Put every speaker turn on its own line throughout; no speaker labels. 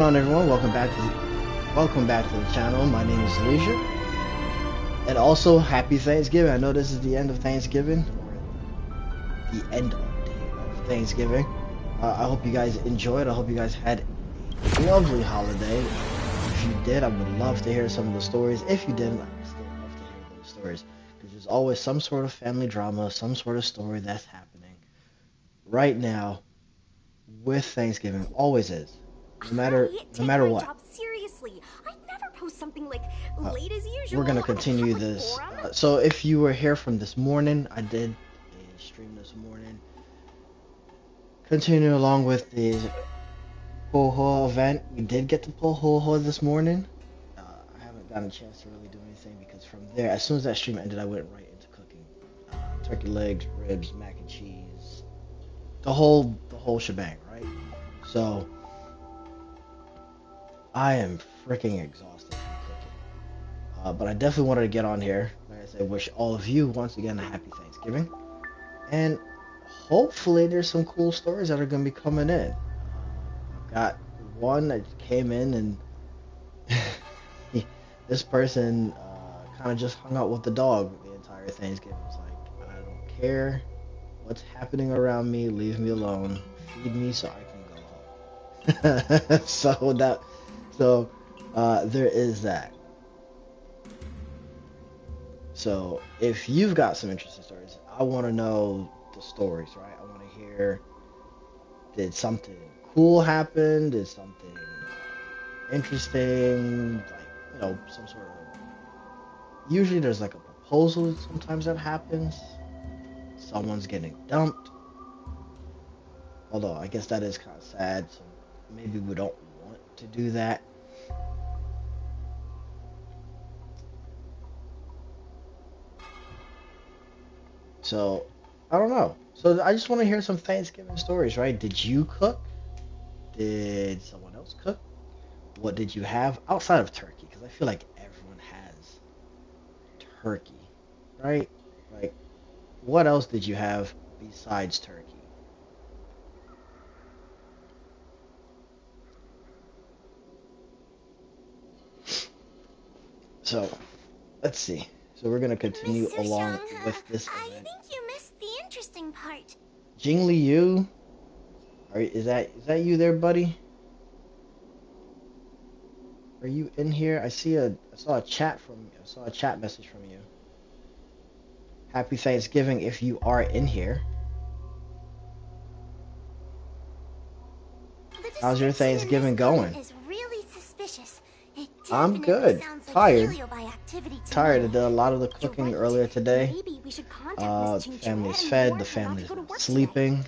On everyone, welcome back to the channel. My name is Leisure, and also happy Thanksgiving. I know this is the end of Thanksgiving, or the end of Thanksgiving. I hope you guys enjoyed. I hope you guys had a lovely holiday. If you did, I would love to hear some of the stories. If you didn't, I would still love to hear those stories because there's always some sort of family drama, some sort of story that's happening right now with Thanksgiving. Always is. No matter
Hi,
no
take
matter
my
what.
job seriously. I'd never post something like
Uh,
late as
we're
usual
gonna
on a
continue
public
this.
forum.
So if you were here from this morning, I did a stream this morning. Continue along with the HuoHuo event. We did get to pull HuoHuo this morning. I haven't gotten a chance to really do anything because from there, as soon as that stream ended, I went right into cooking. Turkey legs, ribs, mac and cheese, the whole shebang, right? So I am freaking exhausted from cooking. But I definitely wanted to get on here. Like I said, wish all of you once again a happy Thanksgiving. And hopefully there's some cool stories that are going to be coming in. I've got one that came in and this person kind of just hung out with the dog the entire Thanksgiving. It's like, I don't care what's happening around me. Leave me alone. Feed me so I can go home. So there is that. So if you've got some interesting stories, I want to know the stories, right? I want to hear, did something cool happen? Did something interesting, like, some sort of, usually there's like a proposal sometimes that happens. Someone's getting dumped. Although I guess that is kind of sad, so maybe we don't want to do that. So, I don't know. So I just want to hear some Thanksgiving stories, right? Did you cook? Did someone else cook? What did you have outside of turkey? Because I feel like everyone has turkey, right? Like, what else did you have besides turkey? So, let's see. So we're gonna continue
Mr.
along
Shang,
with this
I
event.
think you missed the interesting part.
Jingli Yu, is that you there, buddy? Are you in here? I saw a chat message from you. Happy Thanksgiving if you are in here.
The
How's your
description in
Thanksgiving
this comment
going?
is really suspicious. It
I'm
definitely
good.
sounds like
Tired.
heliobi activity to
Tired. I
me.
did a lot of the
You're
cooking
right.
earlier today.
Maybe we should contact Miss Ching Chue
Family's
and
fed.
warn
The
her not to
family's
go to
now
work today.
sleeping.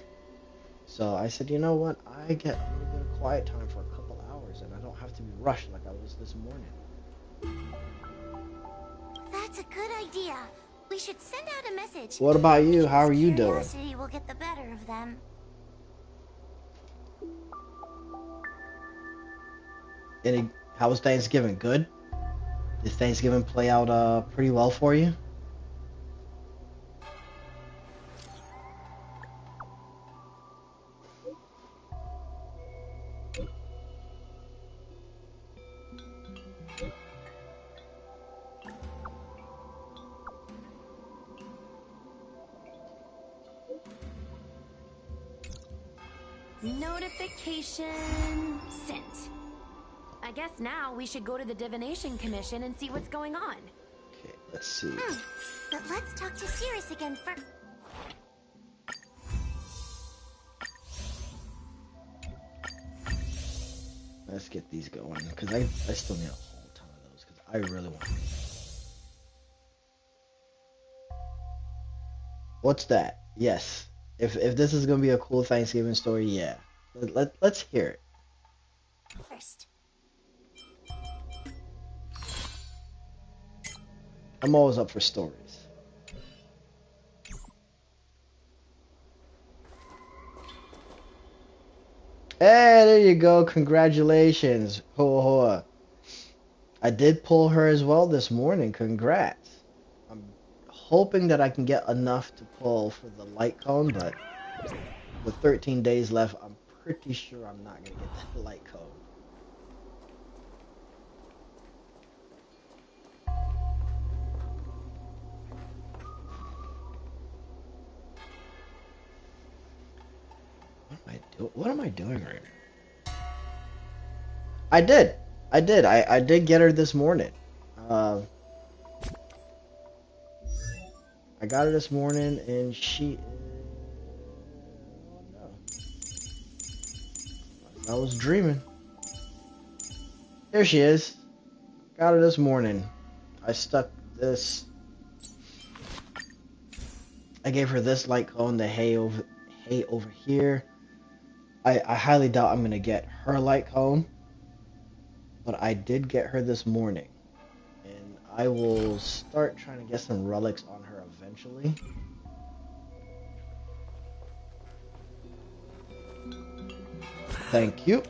So I said, you know what? I get a little bit of quiet time for a couple hours, and I don't have to be rushed like I was this morning.
That's a good idea. We should send out a message.
What about you?
Maybe
How are you doing?
curiosity will get the better of them.
How was Thanksgiving? Good? Did Thanksgiving play out pretty well for you?
Notification sent. I guess now we should go to the Divination Commission and see what's going on.
Okay, let's see.
But let's talk to Cirrus again first.
Let's get these going because I still need a whole ton of those because I really want these. What's that? Yes. If this is gonna be a cool Thanksgiving story, yeah. Let's hear it.
First.
I'm always up for stories. Hey, there you go. Congratulations, Huo Huo. I did pull her as well this morning. Congrats. I'm hoping that I can get enough to pull for the light cone, but with 13 days left, I'm pretty sure I'm not going to get that light cone. What am I doing right now? I did. I did get her this morning. Uh, I got her this morning, and she. Oh no! I was dreaming. There she is. Got her this morning. I stuck this. I gave her this light cone, the hay over here. I highly doubt I'm gonna get her light cone, but I did get her this morning, and I will start trying to get some relics on her eventually. Thank you.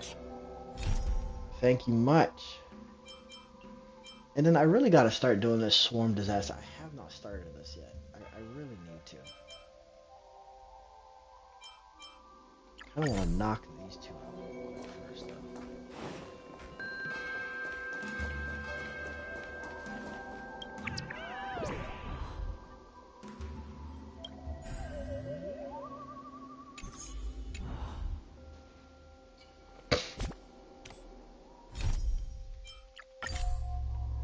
Thank you much. And then I really gotta start doing this swarm disaster. I have not started this yet. I really need to. I kind of want to knock these two out first, though.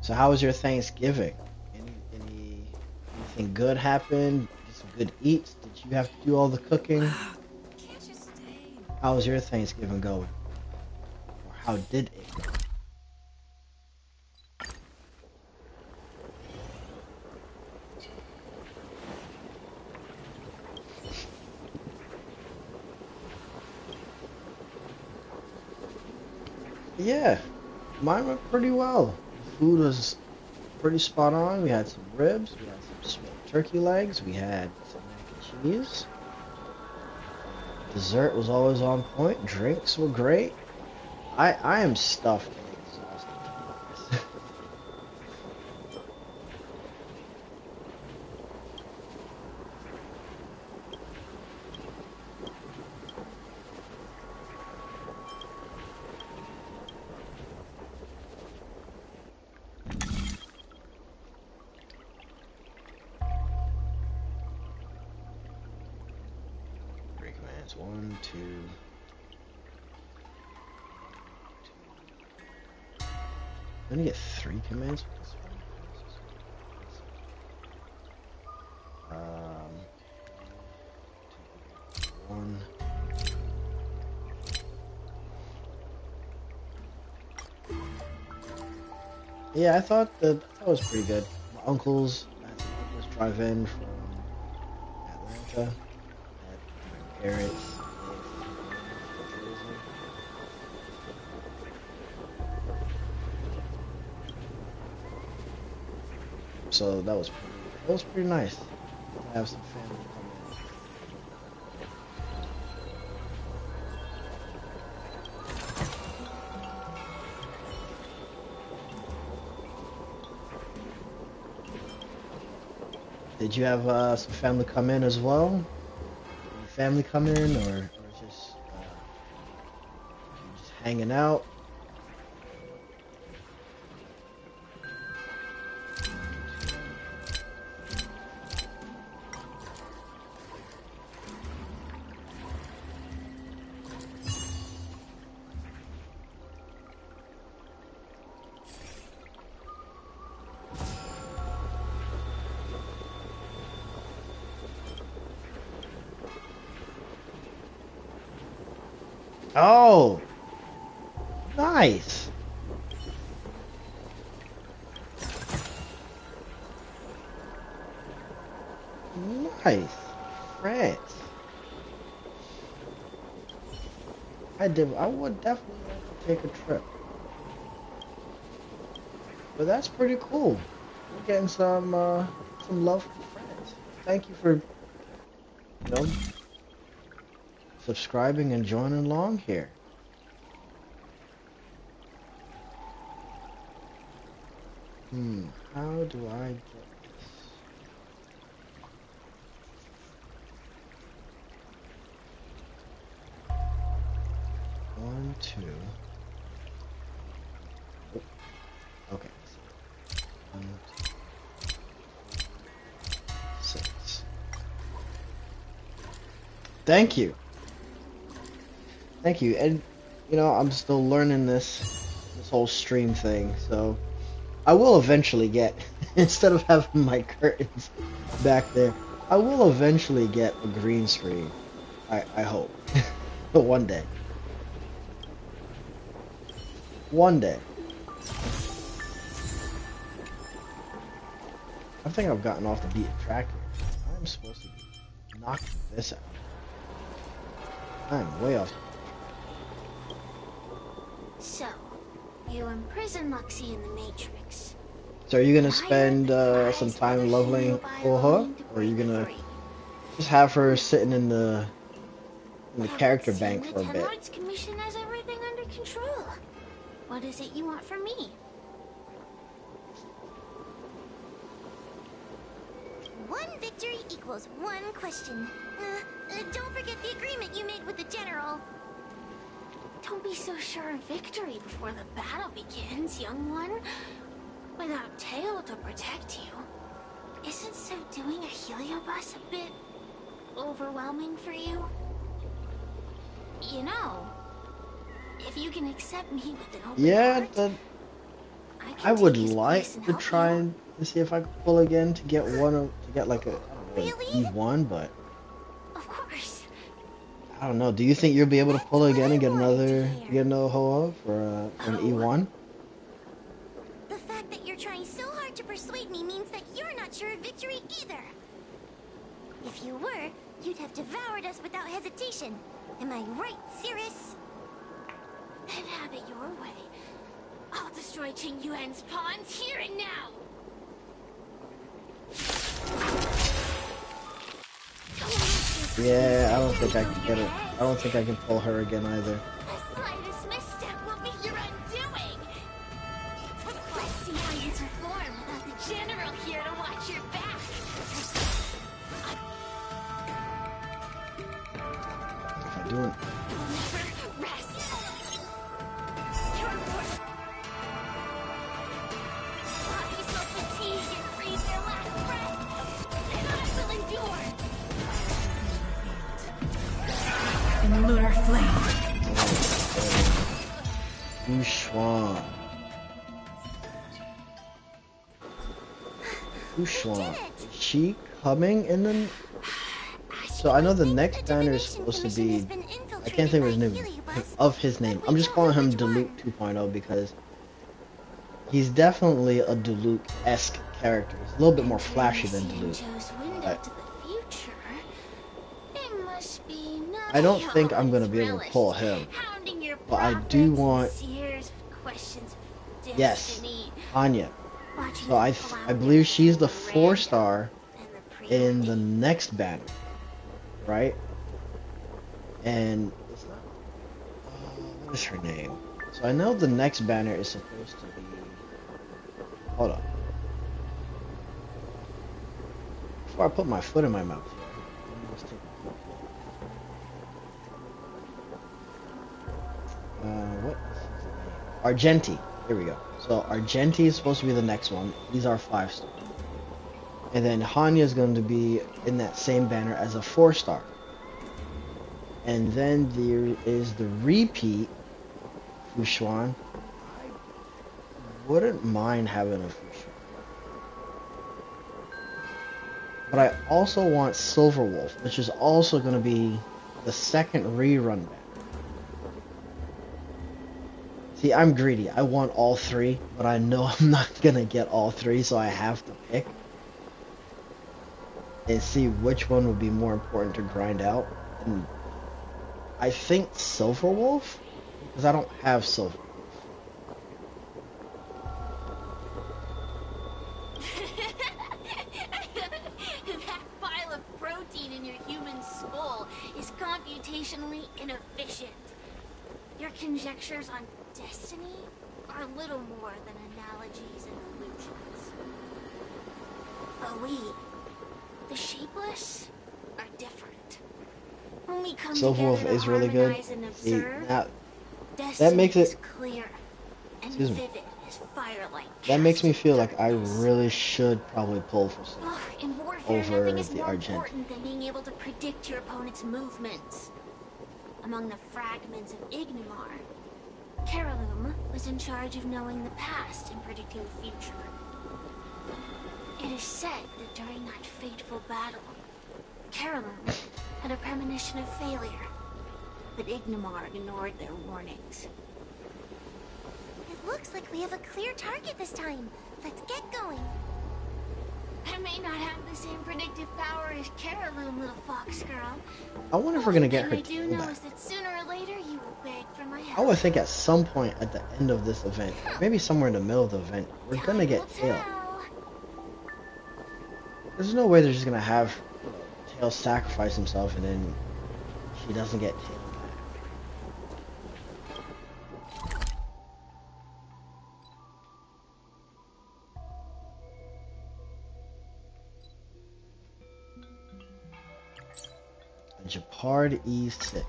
So how was your Thanksgiving? Anything good happened? Did some good eats? Did you have to do all the cooking? How was your Thanksgiving going? Or how did it go? Yeah, mine went pretty well. The food was pretty spot on. We had some ribs, we had some smoked turkey legs, we had some mac and cheese. Dessert was always on point. Drinks were great. I am stuffed and exhausted, to be honest. 3 commands. 1, 2. I'm gonna get 3 commands for this one. 1. Yeah, I thought that was pretty good. My uncles drive in from Atlanta. Had my parents. So that was pretty nice to have some family come in. Did you have some family come in as well? Any family come in, or just hanging out? Oh, nice. Nice. France. I would definitely like to take a trip. But that's pretty cool. We're getting some love from France. Thank you for, subscribing and joining along here. How do I get this? One, two. Oh, okay. 1, 2, 6. Thank you. Thank you. And you know, I'm still learning this whole stream thing, so I will eventually get instead of having my curtains back there, I will eventually get a green screen. I hope. But one day. One day. I think I've gotten off the beaten track here. I'm supposed to be knocking this out. I'm way off.
So, you imprison Luxie in the Matrix.
So are you gonna spend some time leveling HuoHuo, or are you gonna just have her sitting in the character bank for a bit?
The Commission has everything under control. What is it you want from me? One victory equals one question. Don't forget the agreement you made with the General. Don't be so sure of victory before the battle begins, young one. Without Tail to protect you, isn't subduing a heliobus a bit overwhelming for you? You know, if you can accept me with an open heart,
I would like to try and see if I could pull again to get like a E1, but
of course.
I don't know. Do you think you'll be able to pull again and get another HuoHuo for an E1?
The fact that you're trying so hard to persuade me means that you're not sure of victory either. If you were, you'd have devoured us without hesitation. Am I right, Cirrus? Then have it your way. I'll destroy Qing Yuan's pawns here and now.
Yeah, I don't think I can get it. I don't think I can pull her again either.
The slightest misstep will be your undoing. Let's see how you perform without the General here to watch your back.
If I do it.
Never rest. Your bodies will fatigue and breathe their last breath, and I will endure.
In the lunar flame.
Huo Huo. Is she coming in the... So I know the next banner is supposed to be... I can't think of his name. I'm just calling him Diluc 2.0 because he's definitely a Diluc-esque character. He's a little bit more flashy than Diluc. But I don't think I'm going to be able to pull him. But I do want... Yes, Anya. So I believe she's the 4-star in the next banner, right? And what is her name? So I know the next banner is supposed to be... Hold on. Before I put my foot in my mouth. What? Argenti. Here we go. So Argenti is supposed to be the next one. These are 5-star. And then Hanya is going to be in that same banner as a 4-star. And then there is the repeat Fushuan. I wouldn't mind having a Fushuan. But I also want Silver Wolf, which is also going to be the second rerun banner. See, I'm greedy. I want all 3, but I know I'm not gonna get all 3, so I have to pick and see which one would be more important to grind out. And I think Silver Wolf, because I don't have Silver
That pile of protein in your human skull is computationally inefficient. Your conjectures on destiny are little more than analogies and illusions. But we, the shapeless, are different. When we come
Silver Wolf
together to
is really good.
harmonize and
See,
observe,
that
destiny
makes
is
it...
clear and
Excuse me.
vivid as firelight.
That makes me
cast
feel
in
like I
darkness.
really should probably pull for Silver
In warfare,
over
nothing is
the
more
Argent.
important than being able to predict your opponent's movements. A among the fragments of Ignimar. Carolum was in charge of knowing the past and predicting the future. It is said that during that fateful battle, Carolum had a premonition of failure, but Ignimar ignored their warnings.
It looks like we have a clear target this time. Let's get going.
I may not have the same predictive power as Carolum, little fox girl.
I wonder if we're gonna get her
What I do
tail
know
back.
is that sooner or later you will beg for my
I
help.
would think at some point at the end of this event, maybe somewhere in the middle of the event, we're gonna
Time will
get Tail.
tell.
There's no way they're just gonna have Tail sacrifice himself and then she doesn't get Tail back. A Japard E6.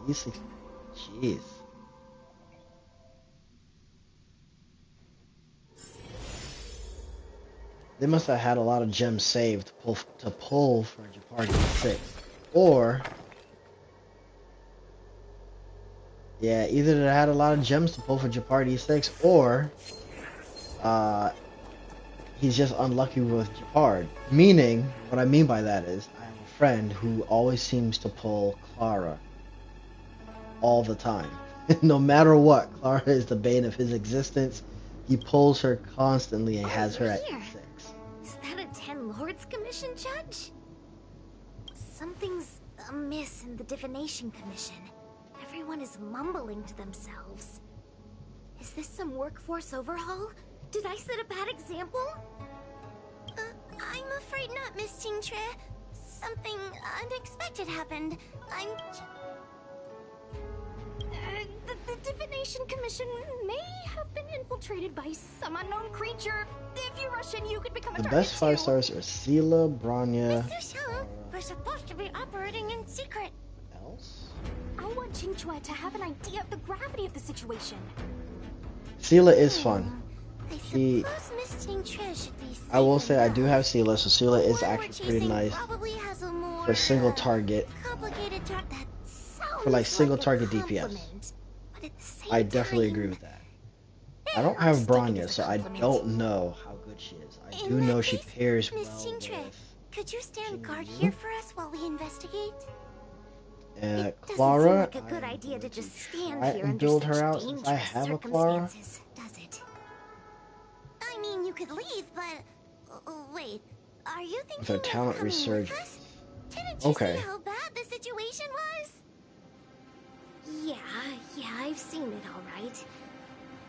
E6. Jeez. They must have had a lot of gems saved to pull for Japard E6. Or yeah, either they had a lot of gems to pull for Japard E6 or he's just unlucky with Japard. Meaning, what I mean by that is I have a friend who always seems to pull Clara all the time. No matter what, Clara is the bane of his existence. He pulls her constantly and has her at
Here.
E6.
Is that a 10 Lords Commission judge? Something's amiss in the Divination Commission. Everyone is mumbling to themselves. Is this some workforce overhaul? Did I set a bad example?
I'm afraid not, Miss Tingtre. Something unexpected happened.
The Divination Commission may have been infiltrated by some unknown creature. If you rush in, you could become a
The
target
best 5
too.
stars are Sela, Bronya.
Mr. Xiang, we're supposed to be operating in secret.
Else?
I want Qingque to have an idea of the gravity of the situation.
Sela is fun.
I
She-
suppose Miss Tingtre should be safe
I will say I do
enough.
have Sela, so Sela is
One we're
actually pretty
chasing
nice
probably has a more,
for single target.
complicated that sounds
For like single
like a
target DPS.
compliment, but at the same
I definitely
time,
agree with that. I don't have Bronya, so I don't know how good she is. I do
In
know
that
she
case,
pairs
Miss
well
Tingtre,
with
could you stand guard
Jinyu.
here for us while we investigate?
It doesn't
Clara.
seem like a good
I'm
idea to
going
just
try
stand here
and
under
build
such
her out since I
dangerous
have a Clara.
circumstances, does it?
I mean, you could leave, but wait, are you thinking
With her
of
talent
coming with
resurgence.
us? Didn't you
Okay.
see how bad the situation was?
Yeah, I've seen it all right.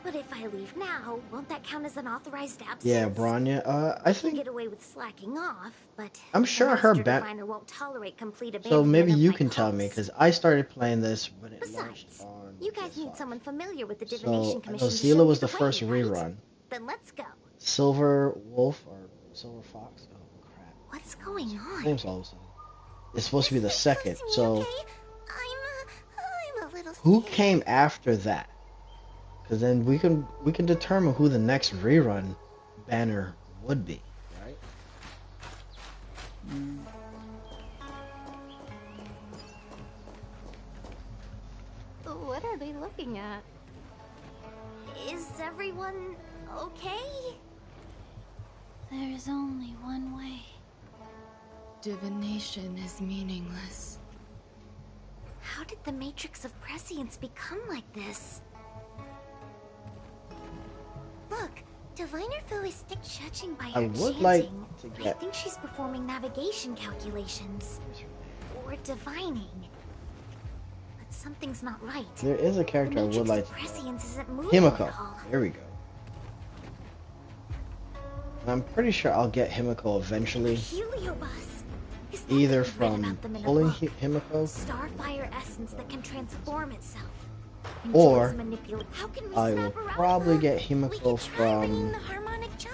But if I leave now, won't that count as an authorized absence?
Yeah, Bronya. I
I can
think
get away with slacking off, but
I'm sure her
Master
ban-
Diviner won't tolerate complete
so.
abandonment
Maybe
of
you
my
can tell me
cause.
because I started playing this when it launched
Besides,
on
you guys need
PS5.
someone familiar with the
So
Divination
I know
Commission to show
Sela
you
was the
way,
first
right?
rerun.
Then let's go.
Silver Wolf or Silver Fox? Oh crap!
What's going on?
Name's all of a sudden. It's supposed to be the
Listen
second.
to me,
So
okay? I'm a little
who
scared.
came after that? Because then we can determine who the next rerun banner would be, right?
What are they looking at? Is everyone okay?
There's only one way.
Divination is meaningless.
How did the Matrix of Prescience become like this?
Look, Diviner Fu is stick
Judging by
I
her
would like
chanting,
to
I
get-
think she's performing navigation calculations. Or divining. But something's not right.
There is a
The
character I
Matrix
would like
of
to
Prescience isn't moving
Himiko.
at all.
There we go. And I'm pretty sure I'll get Himiko eventually,
Heliobus. Is that
either
what you read
from
about them in the
pulling
book?
Himiko
Starfire essence that can transform itself.
Or
Enjoys manipula- How can we
I will
snap her out of
probably
her?
get
We
Himiko
could try bringing
from
the harmonic chime.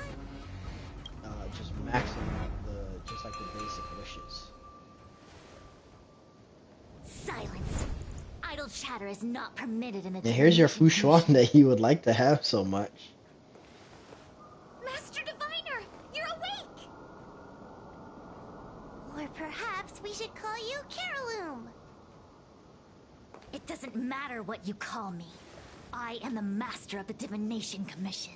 just maxing out just like the basic wishes.
Silence. Idle chatter is not permitted in the
And here's your
Divination
Fushuan that you would like to have so much.
Master Diviner, you're awake!
Or perhaps we should call you Carolum.
It doesn't matter what you call me. I am the master of the Divination Commission.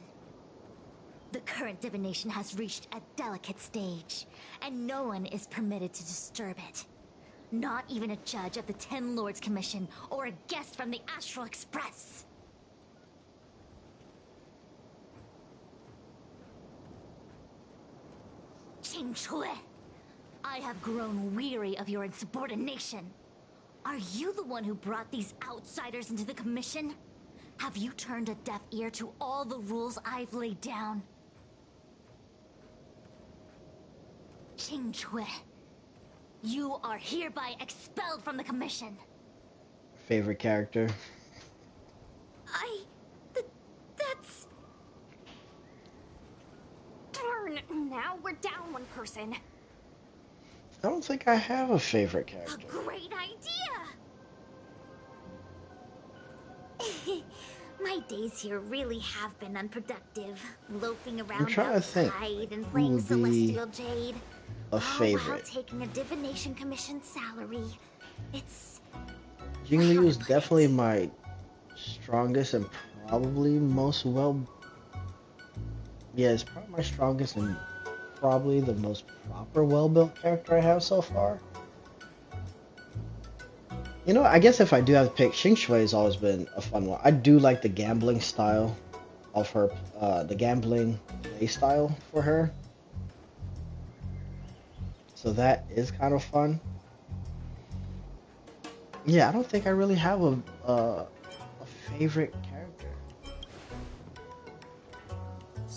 The current divination has reached a delicate stage, and no one is permitted to disturb it. Not even a judge of the Ten Lords Commission or a guest from the Astral Express. Qing Chui, I have grown weary of your insubordination. Are you the one who brought these outsiders into the commission? Have you turned a deaf ear to all the rules I've laid down? Qing Chui, you are hereby expelled from the commission.
Favorite character?
That's... Darn, now we're down one person.
I don't think I have a favorite
A
character.
great idea! My days here really have been unproductive. Loafing around
trying to think,
outside and
who
playing
would be
Celestial Jade.
a
All
favorite?
while taking a Divination Commission salary. It's...
Jing Liu is
How to put
definitely
it?
my strongest and probably most well... Yeah, it's probably my strongest and probably the most proper well-built character I have so far. You know, I guess if I do have to pick, Xing Shui has always been a fun one. I do like the gambling style of her, the gambling play style for her. So that is kind of fun. Yeah, I don't think I really have a favorite character.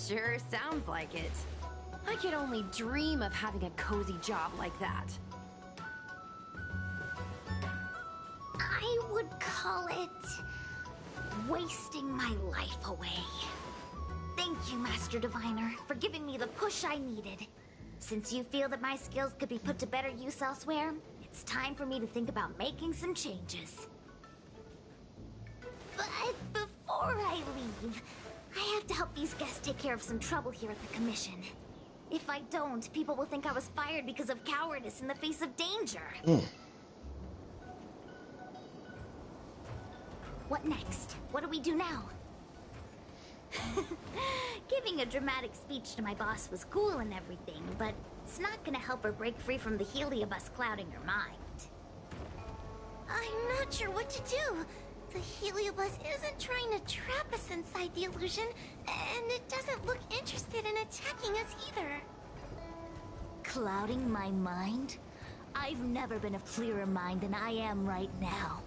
Sure sounds like it. I could only dream of having a cozy job like that.
I would call it... wasting my life away. Thank you, Master Diviner, for giving me the push I needed. Since you feel that my skills could be put to better use elsewhere, it's time for me to think about making some changes. But before I leave, I have to help these guests take care of some trouble here at the Commission. If I don't, people will think I was fired because of cowardice in the face of danger. What next? What do we do now? Giving a dramatic speech to my boss was cool and everything, but it's not gonna help her break free from the heliobus clouding her mind. I'm not sure what to do. The heliobus isn't trying to trap us inside the illusion, and it doesn't look interested in attacking us either.
Clouding my mind? I've never been of clearer mind than I am right now.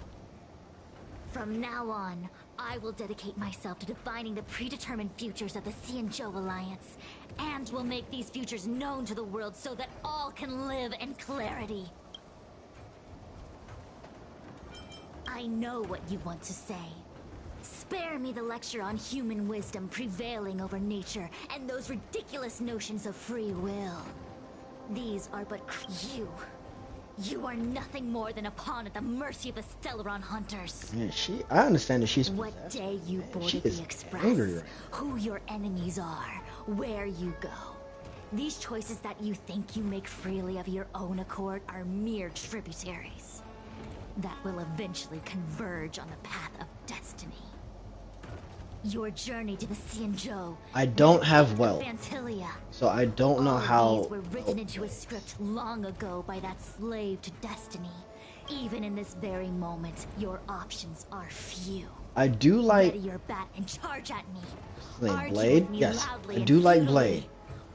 From now on, I will dedicate myself to defining the predetermined futures of the Xianzhou Alliance, and will make these futures known to the world so that all can live in clarity. I know what you want to say. Spare me the lecture on human wisdom prevailing over nature and those ridiculous notions of free will. These are but you. You are nothing more than a pawn at the mercy of the Stellaron hunters.
Man, I understand that she's
What
possessed.
day you
Man,
boarded
she is
the Express,
angry right
who your enemies are, where you go. These choices that you think you make freely of your own accord are mere tributaries that will eventually converge on the path of destiny. Your journey to the Xianzhou.
I don't have wealth,
Vantilia.
so I don't know
All
how.
these were written into a script long ago by that slave to destiny. Even in this very moment, your options are few.
I do like
Ready your bat and charge at me.
Like
Argue
Blade.
with me
Yes,
loudly
I
and
do like
futilely,
Blade.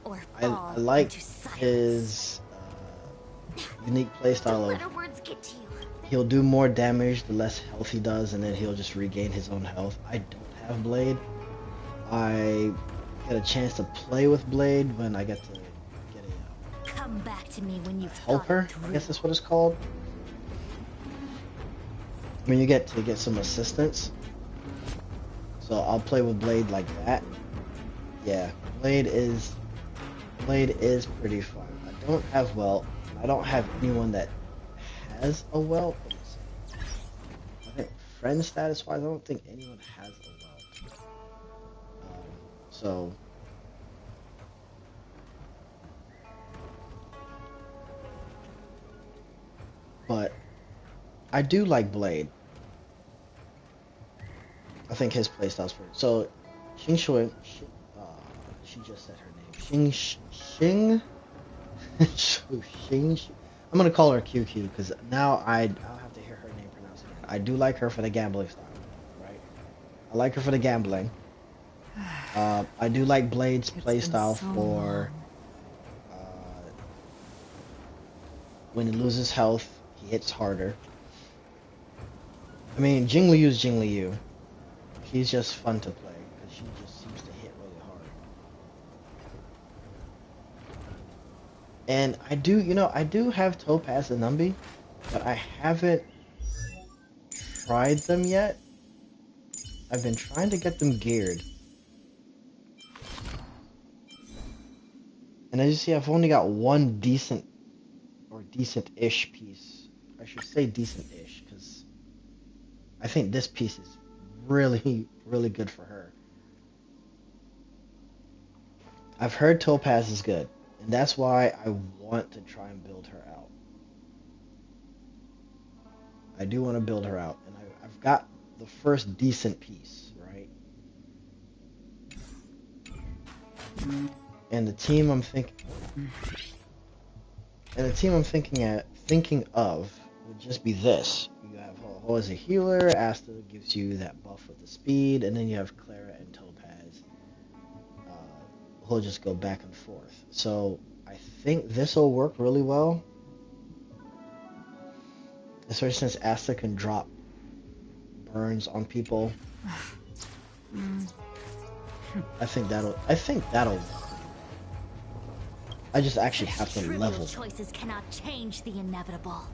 Or
I
fall
like
into silence.
his unique
Don't
playstyle
let
of
her words get to you.
he'll do more damage the less health he does, and then he'll just regain his own health. I don't have Blade. I get a chance to play with Blade when I get to get
Come back to me when you've
a
thought
helper.
it through.
I guess that's what it's called. When you get to get some assistance. So I'll play with Blade like that. Yeah, Blade is pretty fun. I don't have Welt. I don't have anyone that has a Welt. I think friend status wise, I don't think anyone has a Welt. So but I do like Blade. I think his playstyle's pretty. So, Xing Shui, she just said her name. Xing. Xing. I'm gonna call her QQ because now I'll have to hear her name pronounced again. I do like her for the gambling style, right? I like her for the gambling. I do like Blade's playstyle for when he loses health, he hits harder. I mean, Jing Liu's Jing Liu. She's just fun to play because she just seems to hit really hard. And I do have Topaz and Numby, but I haven't tried them yet. I've been trying to get them geared. And as you see, I've only got one decent or decent-ish piece. I should say decent-ish because I think this piece is really, really good for her. I've heard Topaz is good, and that's why I want to try and build her out. I do want to build her out, and I've got the first decent piece, right? And the team I'm thinking of would just be this. You have HuoHuo as a healer, Asta gives you that buff with the speed, and then you have Clara and Topaz. Who'll just go back and forth. So I think this will work really well. Especially since Asta can drop burns on people. I think that'll work. I just actually have to level.
Choices cannot change the inevitable.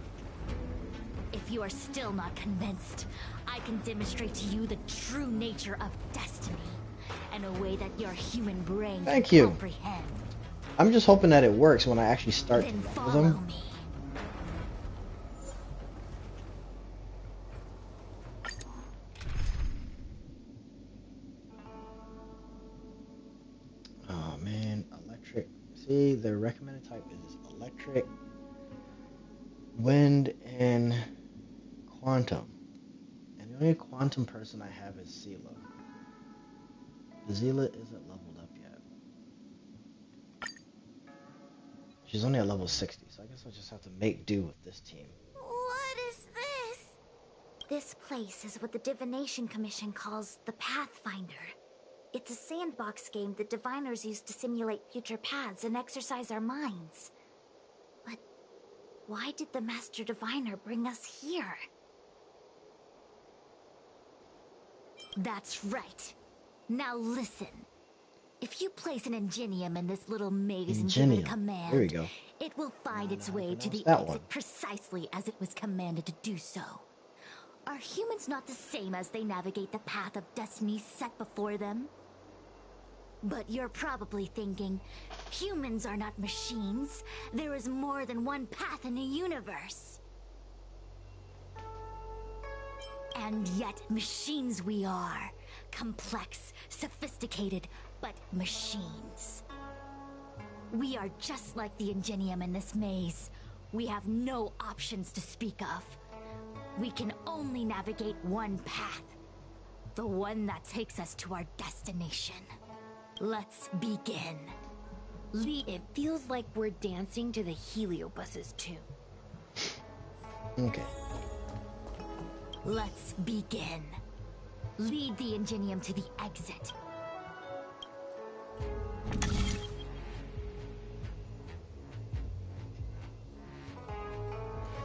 If you are still not convinced, I can demonstrate to you the true nature of destiny in a way that your human brain can comprehend.
I'm just hoping that it works when I actually start
then
to
follow me.
Oh man, electric. See, the recommended type is electric, wind, and quantum. And the only quantum person I have is Zila. Zila isn't leveled up yet. She's only at level 60, so I guess I'll just have to make do with this team.
What is this?
This place is what the Divination Commission calls the Pathfinder. It's a sandbox game that diviners use to simulate future paths and exercise our minds. But why did the Master Diviner bring us here? That's right. Now listen. If you place an Ingenium in this little maze and give it a command,
there we go.
It will find its way to the
that
exit
one.
precisely as it was commanded to do so. Are humans not the same as they navigate the path of destiny set before them? But you're probably thinking, humans are not machines. There is more than one path in the universe. And yet, machines we are. Complex, sophisticated, but machines. We are just like the Ingenium in this maze. We have no options to speak of. We can only navigate one path. The one that takes us to our destination. Let's begin.
It feels like we're dancing to the Heliobus's tune.
Okay.
Let's begin. Lead the Ingenium to the exit.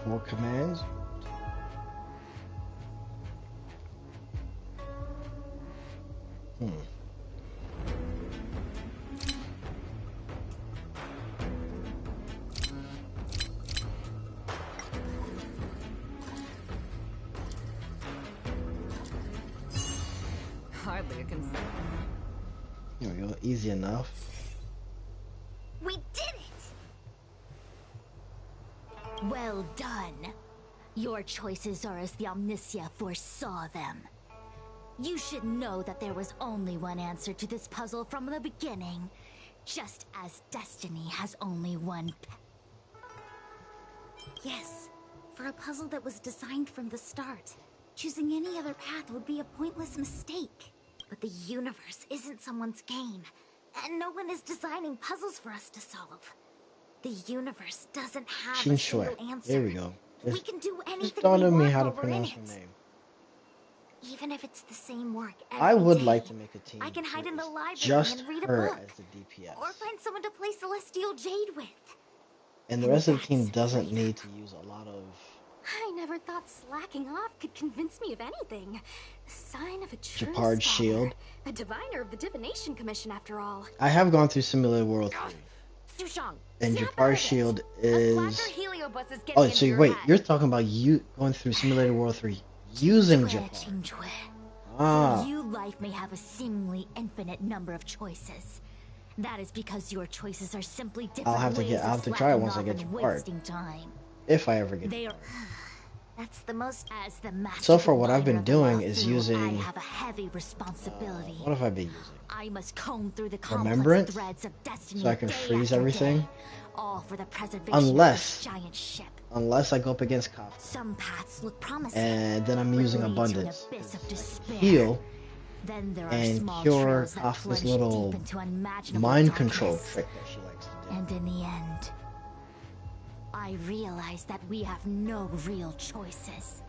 More commands.
Hardly a concern.
There we go. Easy enough.
We did it! Well done. Your choices are as the Omnicia foresaw them. You should know that there was only one answer to this puzzle from the beginning, just as destiny has only one
Yes, for a puzzle that was designed from the start.
Choosing any other path would be a pointless mistake. But the universe isn't someone's game, and no one is designing puzzles for us to solve. The universe doesn't have a single answer.
There we go.
We can do
Just
anything
dawned
we
on me
want
how to
while we're in
pronounce
it.
her name.
Even if it's the same work every
I would
day.
like to make a team.
I can hide in the library
just
and read a
her
book.
as the DPS.
Or find someone to play Celestial Jade with.
And the rest of the team doesn't need to use a lot of...
I never thought slacking off could convince me of anything. A sign of a true
Gepard
scholar.
Shield.
A diviner of the Divination Commission, after all.
I have gone through Simulated World 3.
Sushang,
And
snap out
Gepard
of it.
Shield
A
is...
slacker heliobus is getting
Oh,
into
so
your
wait,
head.
you're talking about you going through Simulated World 3 using Gepard. Ah.
You life may have a seemingly infinite number of choices. That is because your choices are simply different
I'll have to try it once I get Gepard.
Time.
If I ever get
They are...
Gepard.
That's the most as the master.
So far, what I've been
diviner of
doing
the
is
Huo Huo,
using...
I have a heavy responsibility.
what have I been using?
I must comb through the complex
Remembrance?
threads of destiny
So I can
day
freeze
after
everything?
day, all for the preservation
Unless-
of this giant ship.
Unless I go up against Kafka.
Some paths look promising.
And then I'm
but
using
lead to an
Abundance.
abyss of despair.
Heal
Then there are
and
small
cure
trails that
Kafka's
plunge
little
deep into unimaginable
mind control
darkness.
trick that she likes to do.
And in the end, I realize that we have no real choices.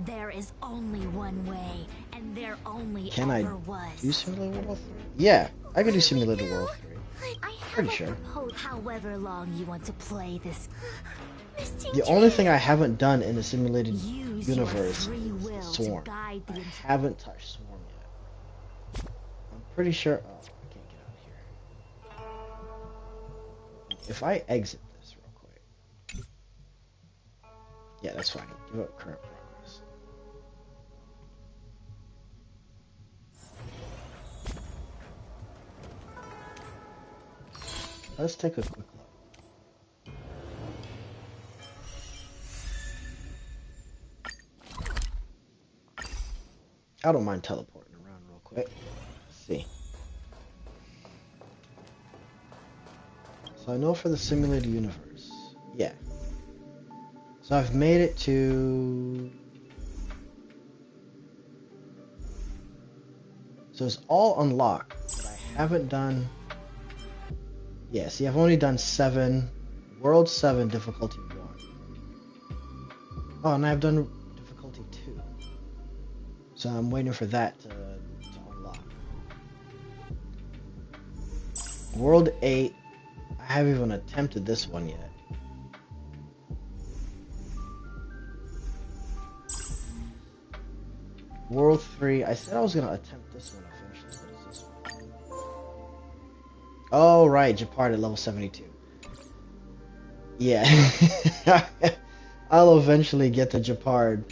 There is only one way, and there only
Can I
ever was.
do Simulated World 3? Yeah, I can do Simulated World 3.
I
Pretty sure.
However long you want to play this.
The only thing I haven't done in the simulated
Use your
universe
free
is
will
Swarm.
to guide the
I haven't touched Swarm yet. I'm pretty sure... Oh, I can't get out of here. If I exit this real quick... Yeah, that's fine. Give up current progress. Let's take a quick look. I don't mind teleporting around real quick. Let's see. So I know for the simulated universe. Yeah. So I've made it to... So it's all unlocked, but I haven't done... Yeah, see, I've only done 7, World 7, difficulty 1. Oh, and I've done difficulty 2. So I'm waiting for that to unlock. World 8, I haven't even attempted this one yet. World 3, I said I was going to attempt this one eventually. What is this one? Oh, right, Gepard at level 72. Yeah. I'll eventually get to Gepard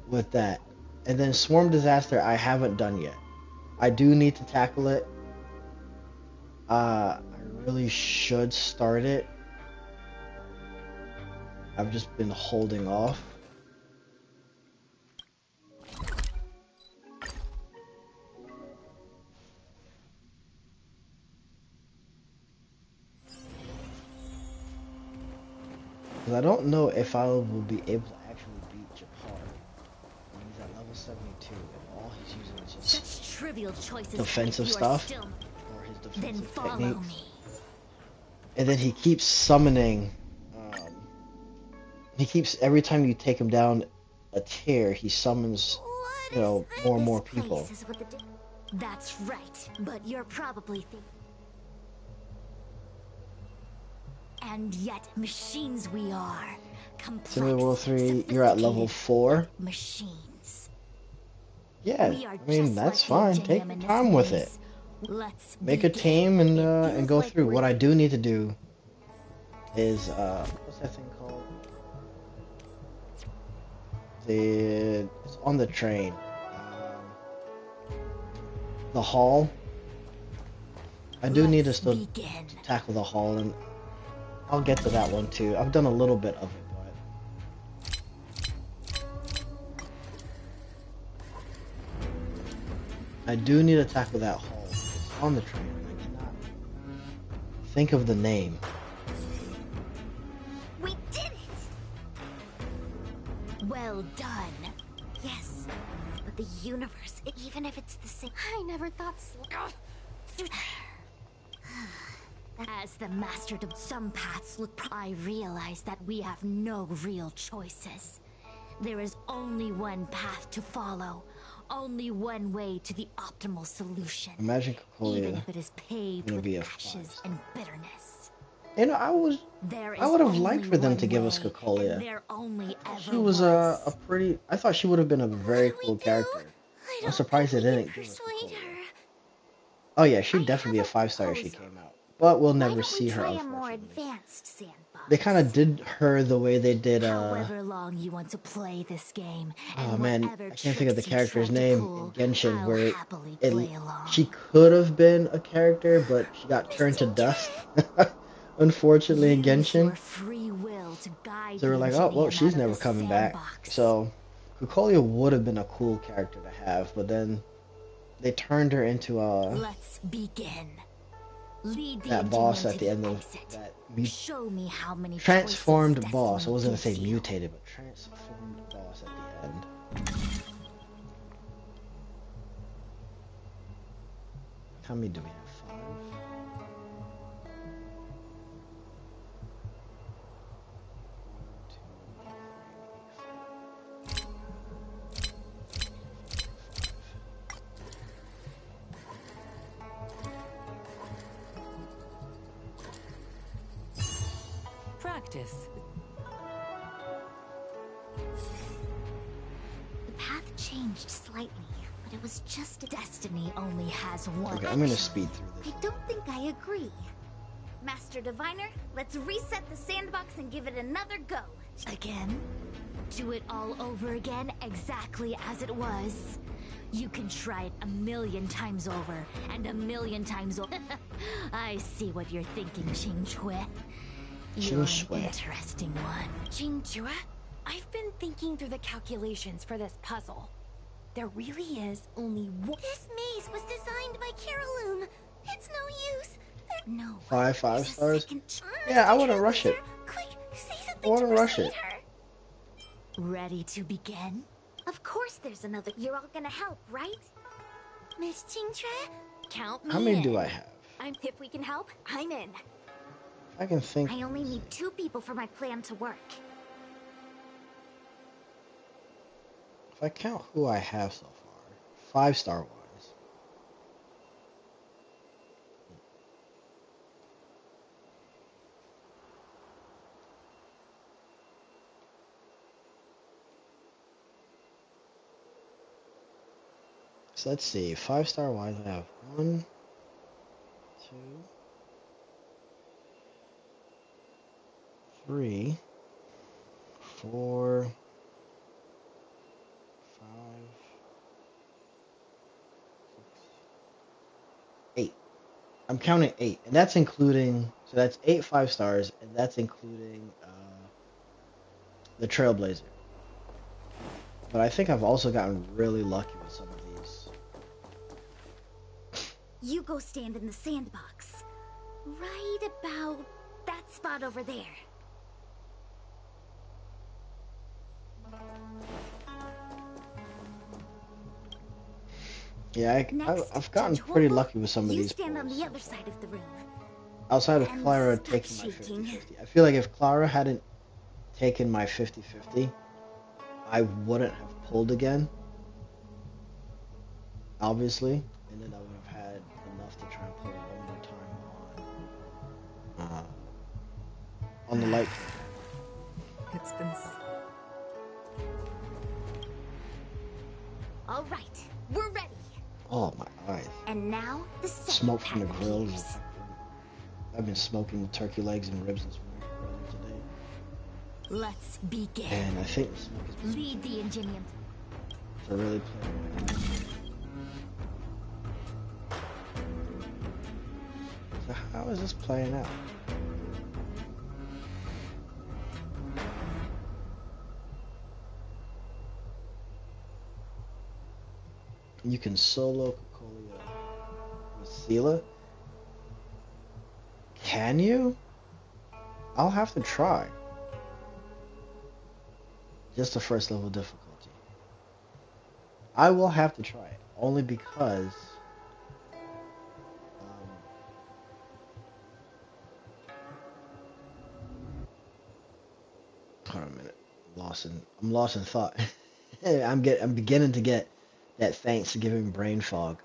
with that. And then Swarm Disaster, I haven't done yet. I do need to tackle it. I really should start it. I've just been holding off. I don't know if I will be able to actually beat Gepard when he's at level 72 and all he's using is just
Such trivial choices.
defensive
if you are
stuff
still-
or his
Then
defensive
follow
techniques.
me.
And then he keeps summoning. He keeps every time you take him down a tier, he summons, you know, more and more
This place
people.
is what the That's right, but you're probably thinking. And yet, machines we are. Complex,
Simulated World 3, you're at level 4.
Machines.
Yeah,
We are
I mean
just
that's
like
fine. Take
JM
your
in this
time with it.
place. Let's
Make a
begin.
team and
It
go
feels like
through. What I
we're-
do need to do is what's that thing called? It's on the train. The hall. I do need to still
begin.
tackle the hall, and I'll get to that one too. I've done a little bit of it, but I do need to tackle that hall. It's on the train. I cannot think of the name.
We did it! Well done. Yes, but the universe, even if it's the same.
I never thought
As the master of some paths look, I realize that we have no real choices. There is only one path to follow, only one way to the optimal solution.
Imagine
even
Cocolia
if it is paved
gonna
with
be a
ashes
5-star.
and bitterness.
You know, I would have liked for them to give us Cocolia.
There only ever
She was a pretty. I thought she would have been a very
we
cool
do.
character.
I
I'm
don't
surprised they
think we
didn't
can
give us
persuade
Cocolia.
her.
Oh yeah, she'd
I
definitely be a
have a
5-star if she
proposal.
came out. But we'll
Why
never
don't
see
we
her,
try a more
unfortunately.
advanced sandbox?
They kind of did her the way they did.
However long you want to play this game,
Oh
and
man,
whatever
I can't think of the
tricks you
character's
try to
name
pull,
in Genshin,
I'll
where
happily
it
play along.
she could have been a character, but she got
Miss
turned to
Jintre!
dust. Unfortunately, in
Use your
Genshin,
free will to guide
so we're
the
like, oh well,
Ingenium
she's
out of
never
the
coming back.
sandbox.
So, Cocolia would have been a cool character to have, but then they turned her into
Let's begin. Lead the
that boss
Ingenium
at
to
the end of
exit.
that
Show me how many
transformed
choices
boss. I
destiny
wasn't gonna say
gives you.
mutated, but transformed boss at the end. How many do we have? 5.
Practice.
The path changed slightly, but it was just destiny only has one.
Okay, I'm gonna
action.
speed through this.
I don't think I agree. Master Diviner, let's reset the sandbox and give it another go. Again? Do it all over again, exactly as it was. You can try it 1,000,000 times over, and 1,000,000 times over. I see what you're thinking, Qingque. You're
Qingque.
an interesting one.
Jingjue, I've been thinking through the calculations for this puzzle. There really is only one.
This maze was designed by Caroloom. It's no use.
No.
5
there's a
stars.
second ch-
Yeah, I
Mr.
wouldn't rush it.
Trailblazer, quick, say
I
something to
wouldn't rush
persuade
it.
her.
Ready to begin? Of course there's another. You're all gonna help, right?
Miss Jintre?
Count me
How many
in.
do I have?
If we can help, I'm in.
I can think.
I only need 2 people for my plan to work.
If I count who I have so far, 5-star wise. So let's see, 5-star wise, I have 1, 2, 3, 4, 5, 6, 8. I'm counting 8, and that's including, so that's 8 5-stars, and that's including the Trailblazer. But I think I've also gotten really lucky with some of these.
You go stand in the sandbox. Right about that spot over there.
Yeah,
Next,
I've gotten
Judge
pretty
Huo Huo,
lucky with some of
you
these
stand on
pulls
the
so
other
far.
side of the room.
Outside of
And
Clara
stop
taking my
shaking.
50-50. I feel like if Clara hadn't taken my 50-50, I wouldn't have pulled again. Obviously. And then I would have had enough to try and pull one more time on the light.
It's been
All right, we're ready.
Oh my eyes.
And now the second
Smoke from the
path
grills.
appears.
I've been smoking the turkey legs and ribs this morning earlier today.
Let's begin.
And I think the smoke has been
Lead the Ingenium.
to really play right now. So how is this playing out? You can solo Cocolia with Sela? Can you? I'll have to try. Just the first level difficulty. I will have to try it only because hold on a minute. I'm lost in thought. I'm beginning to get that Thanksgiving brain fog.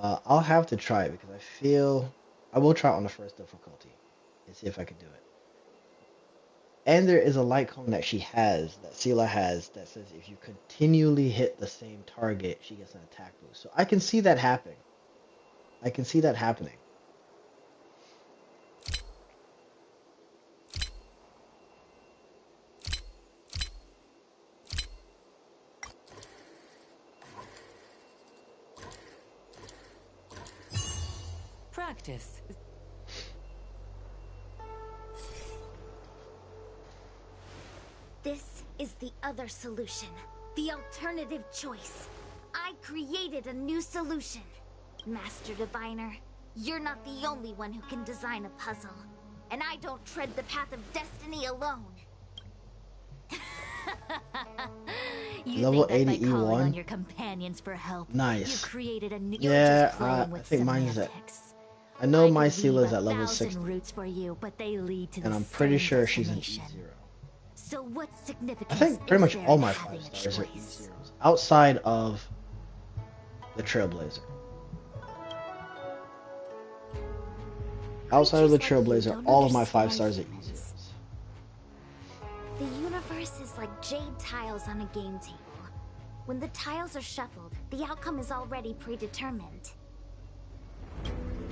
I'll have to try it because I feel I will try it on the first difficulty and see if I can do it. And there is a light cone that Sela has, that says if you continually hit the same target, she gets an attack boost. So I can see that happening. I can see that happening.
Practice.
This is the other solution. The alternative choice. I created a new solution. Master Diviner, you're not the only one who can design a puzzle. And I don't tread the path of destiny alone. You
Level
think that
80
by calling on
E1?
your companions for help,
Nice.
you created a new.
Yeah, I think mine's at. I know my Sela's at level 60.
Routes for you, but they lead to
And
the
I'm pretty
same
sure she's an
destination.
E0.
So what
I
significance
think pretty much
is there
all
in
my
having
5
a
stars are
choice?
E0s. Outside of the Trailblazer. Outside of the
Creatures like you
Trailblazer,
don't
all of my 5
understand
stars are
humans.
E0s.
The universe is like jade tiles on a game table. When the tiles are shuffled, the outcome is already predetermined.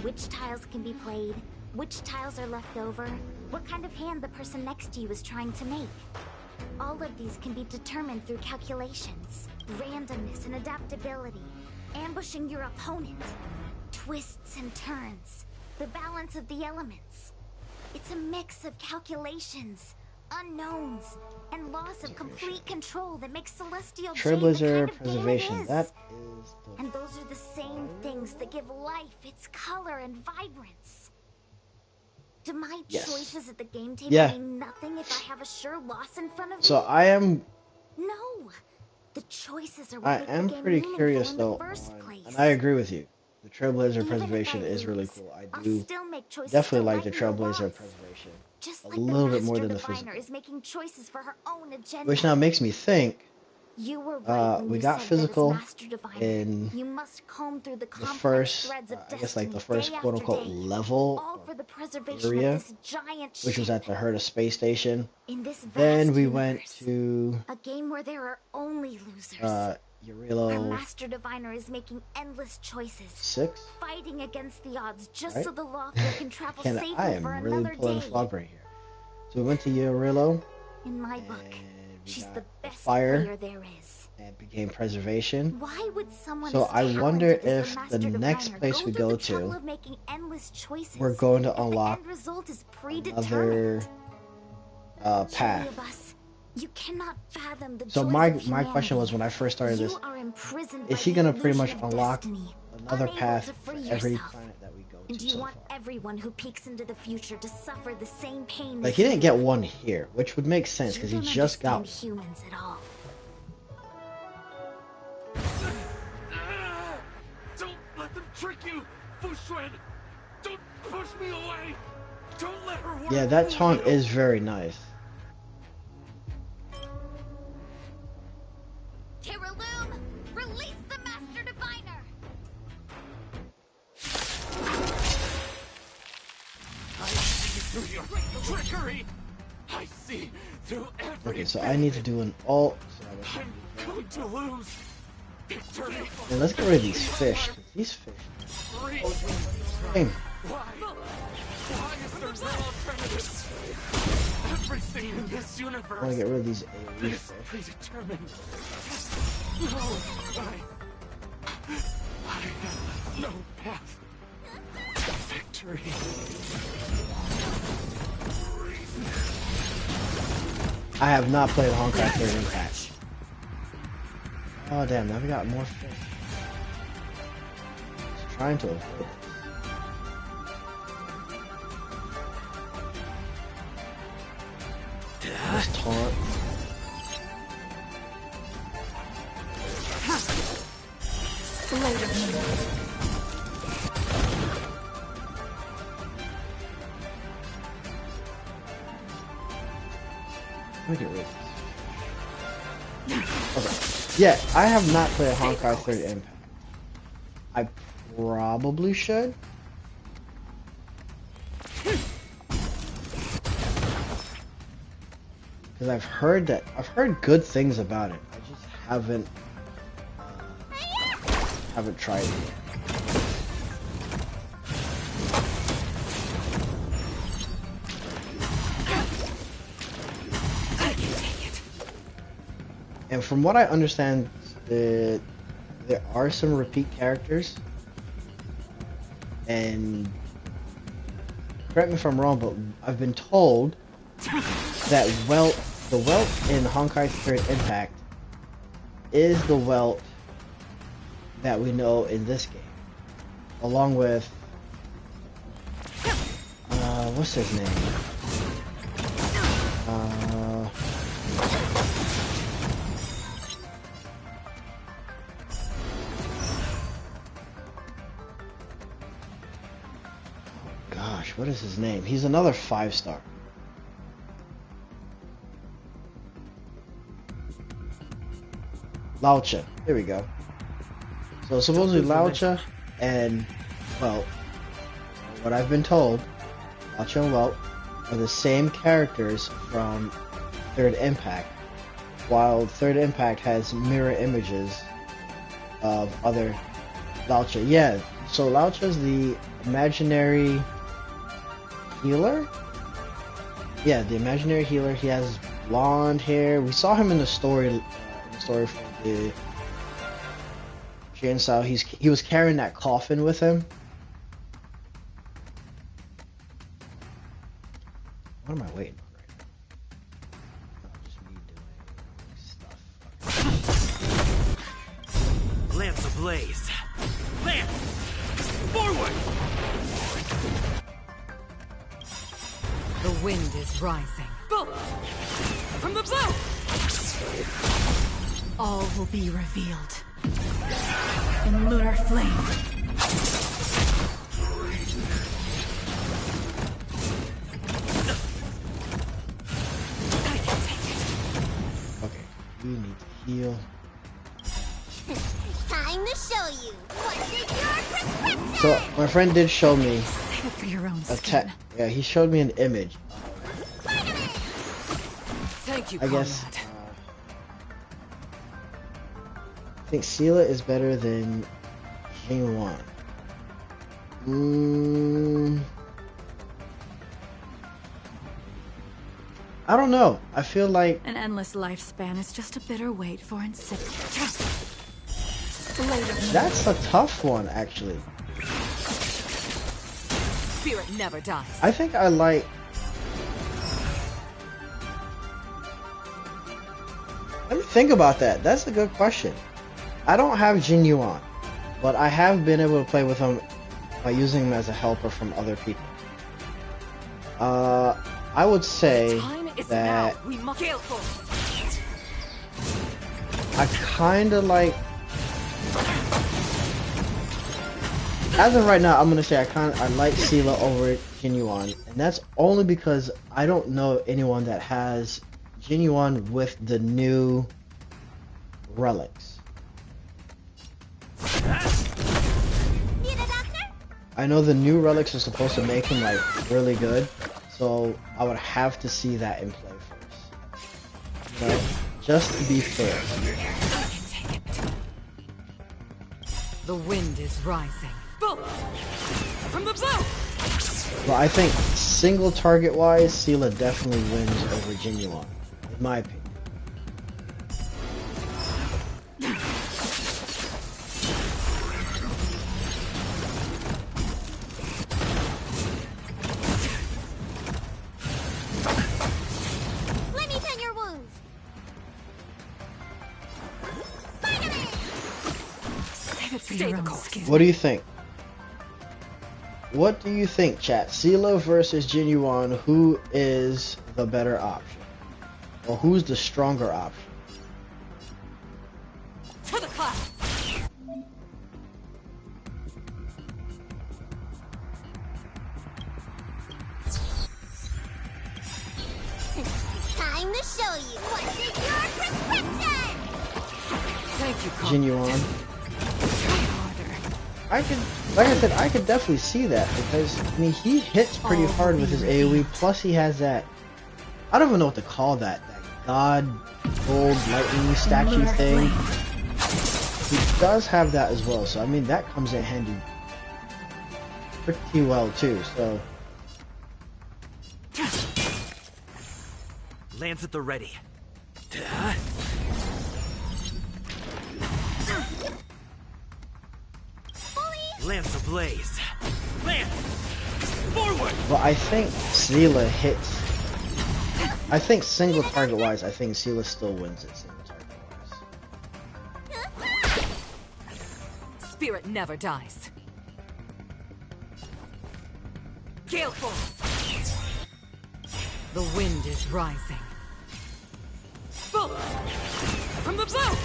Which tiles can be played, which tiles are left over, what kind of hand the person next to you is trying to make. All of these can be determined through calculations, randomness and adaptability, ambushing your opponent, twists and turns, the balance of the elements. It's a mix of calculations, unknowns, and loss of complete control that makes Celestial Jade the
Trailblazer
kind of
Preservation.
game it is.
That is the.
And those are the same things that give life its color and vibrance. Do my
Yes.
choices at the game table
Yeah.
mean nothing if I have a sure loss in front of
So
me?
I am.
No. The choices are
I
what make
am
the game
pretty
meaningful
curious
in
though.
the first place.
And I agree with you. The Trailblazer
Even if
Preservation
I
is really
lose,
cool. I
I'll
do
still make choices
definitely
to
like the
lighten
Trailblazer
loss.
Preservation
Just
a
like
little
the
bit more
Master
than the
Diviner
physical.
is making choices for her own agenda.
Which now makes me think.
You were right when
We
you
got
said
physical
that as Master Diviner,
in
you must comb through the
the
complex
first,
threads of
I guess like the
destiny
first
day
quote
after
unquote
day,
level
all
or
for the preservation
area,
of this giant
which was
ship.
at the Herta space station.
In this vast
Then we
universe,
went to
a game where there are only losers. Our
Urilo
Master Diviner is making endless choices,
6.
fighting against the odds just
Right?
so the Lawful can travel
I
safely for
am really
another
pulling
day.
flop right here. So we went to Urilo
In my book,
and we
she's
got
the best
fire
player there is.
and became preservation.
Why would someone
So
as
I wonder
talented as
if
Master
the next
Diviner
place we
through
go
the trouble
to,
of making endless choices
we're going to
if the
unlock
end result is
another
predetermined?
path.
Shaliabus, you cannot fathom the
So
joys
my
of
question was
humanity.
when I first started this,
You are imprisoned
is
by
he
the
gonna pretty much
illusion of
unlock
destiny,
another
unable
path
to
for
free
every
yourself.
planet that we go
And
to
you
so
want
far?
everyone who peeks into the future to suffer the same pain
Like
as
he didn't
you.
get one here, which would make sense because he
You don't
just got
understand
one.
humans at all.
Don't let them trick you, Fushuen! Don't push me away! Don't let her work
Yeah, that
for
taunt
you.
is very nice.
Tiraloom, release the Master Diviner!
I see through your trickery! I see through everything!
Okay, so I need to do an alt. So
I'm going to lose! Victory!
and let's get rid of these fish. 'Cause these fish.
Free!
Dang.
Why is there no alternative? Everything in this
I want to
universe
get rid of these AoE
is
fish.
predetermined. No, I have no path to victory.
I have not played Honkai 30 patch. Oh damn, now we got more fish. Just trying to avoid it. This taunt. Let me get rid of this. Okay. Yeah, I have not played Honkai 3rd Impact. I probably should. Because I've heard good things about it. I just haven't tried it yet. And from what I understand, there are some repeat characters. And correct me if I'm wrong, but I've been told that the welt in Honkai 3rd Impact is the welt that we know in this game, along with what's his name? Gosh, what is his name? He's another 5-star. Laucha. There we go. So supposedly Laucha and Welt, what I've been told, Laucha and Welt are the same characters from 3rd Impact, while 3rd Impact has mirror images of other Laucha. Yeah, so Laucha's the imaginary healer? Yeah, the imaginary healer. He has blonde hair. We saw him in the story for the chainsaw. He was carrying that coffin with him. What am I waiting on right now? Oh, just me doing stuff.
Lance ablaze. Lance! Forward!
The wind is rising. Bolt! From the blue! All will be revealed. In lunar flame. I can take it.
Okay, we need to heal.
Time to show you what's in your prescription.
So my friend did show me
Save it for your own
a
skin.
yeah, he showed me an image.
Thank you,
I guess
comrade.
I think Sela is better than Jingyuan. I don't know. I feel like
An endless lifespan is just a bitter wait for insipid. Later.
that's a tough one, actually.
Spirit never dies.
I think I like. Let me think about that. That's a good question. I don't have Jingyuan, but I have been able to play with him by using him as a helper from other people. I would say
Time is
that
now. We must careful.
I kind of like. As of right now, I'm gonna say I like Sela over Jingyuan, and that's only because I don't know anyone that has Jingyuan with the new relics.
Need a doctor?
I know the new relics are supposed to make him like really good, so I would have to see that in play first. You know, just to be fair.
I can take it. The wind is rising. Bolt! From the blue!
But I think single target wise, Sela definitely wins over Jingyuan, in my opinion.
Let me tend your wounds. Spider-Man!
Save it for your own skin.
What do you think? What do you think, chat? Sela versus Jingyuan, who is the better option? Or who's the stronger option?
To the class!
Time time to show you what's in your prescription!
Thank you, Carl.
Genuine.
Try harder.
I could, like I said, I could definitely see that because I mean he hits pretty hard with his AoE. Plus he has that, I don't even know what to call that god gold lightning statue thing. He does have that as well, so I mean that comes in handy pretty well too. So
Lance at the ready. Lance ablaze. Lance! Forward!
but I think Seela hits. I think single target wise, I think Seela still wins it single target wise.
Spirit never dies. Gale force. The wind is rising. Bolt from the bow.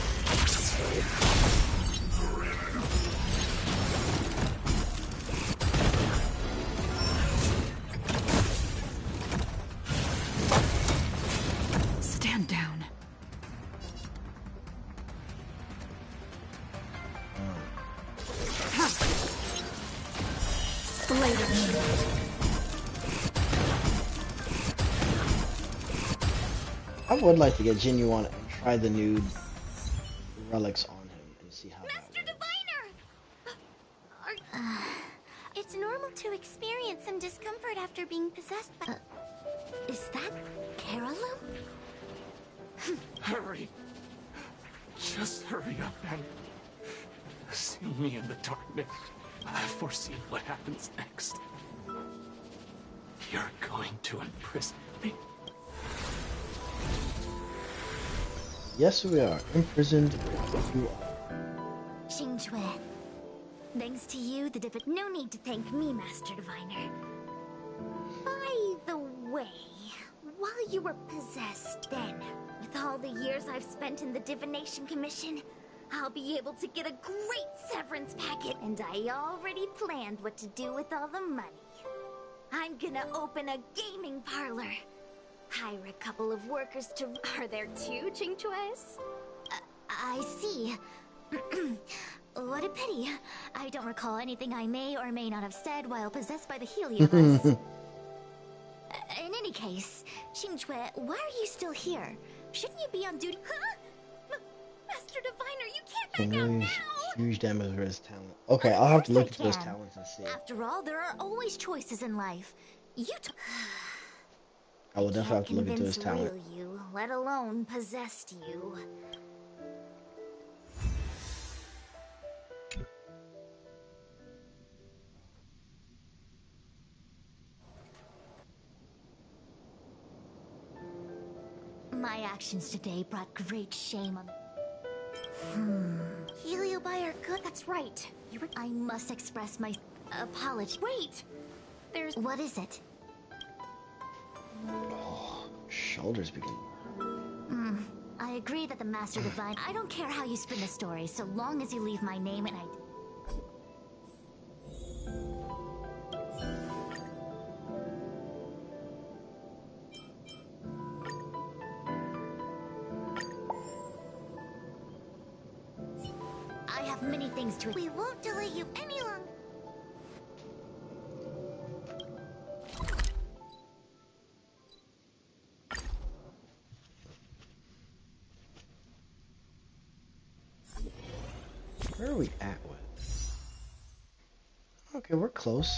Stand down. Blade of Moonlight.
I would like to get Genuine and try the nude relics on him and see how
Master
that works.
Diviner! It's normal to experience some discomfort after being possessed by...
Is that Carolum?
Hurry. Just hurry up and see me in the darkness. I've foreseen what happens next. You're going to imprison me.
Yes, we are imprisoned. You are.
Xingque. Thanks to you, the Divot. No need to thank me, Master Diviner. By the way, while you were possessed then, with all the years I've spent in the Divination Commission, I'll be able to get a great severance packet, and I already planned what to do with all the money. I'm gonna open a gaming parlor. Hire a couple of workers to... Are there two Xingques? I see. What a pity. I don't recall anything I may or may not have said while possessed by the Heliobus. In any case, Xingque, why are you still here? Shouldn't you be on duty? Huh? Master Diviner, you can't back out now!
Huge damage for his talent. Okay, I'll have to look into his talents and see.
After all, there are always choices in life. You
I will definitely have to look into his
convince
talent.
real you, let alone possessed you. My actions today brought great shame on the...
Heliobi are good.
That's right. I must express my apology. Wait! There's... What is it?
Shoulders begin.
I agree that the Master Divine... I don't care how you spin the story, so long as you leave my name and I... I have many things to...
We won't delay you any longer.
Where are we at with? Okay, we're close.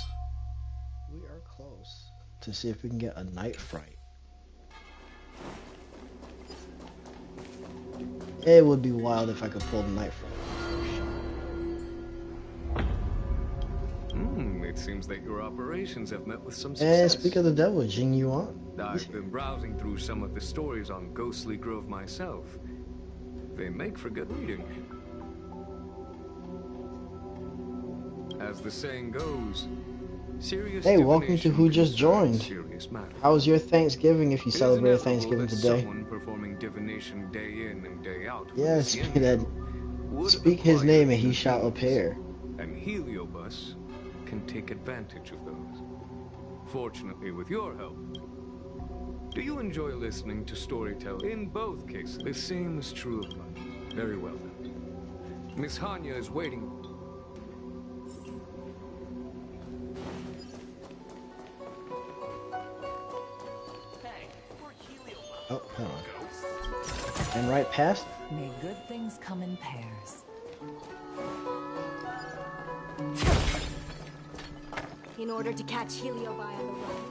We are close to see if we can get a night fright. It would be wild if I could pull the night fright.
It seems that your operations have met with some
And
success.
speak of the devil, Jing Yuan.
I've been browsing through some of the stories on Ghostly Grove myself. They make for good reading. As the saying goes, serious
Hey, welcome to
divination
who just
concerns
joined.
serious matters.
How was your Thanksgiving if you
It is
celebrated
inevitable
Thanksgiving
that
today?
someone performing divination day in and day out for
Yeah,
the
speak
Cienzo
that.
would
Speak his
acquire
name and he
good
shall
deeds,
appear.
And Heliobus can take advantage of those. Fortunately, with your help, Do you enjoy listening to storytelling? In both cases, the same is true of life. Very well then. Miss Hanya is waiting.
Oh, hold on. And right past.
May good things come in pairs.
In order to catch Heliobi on the run.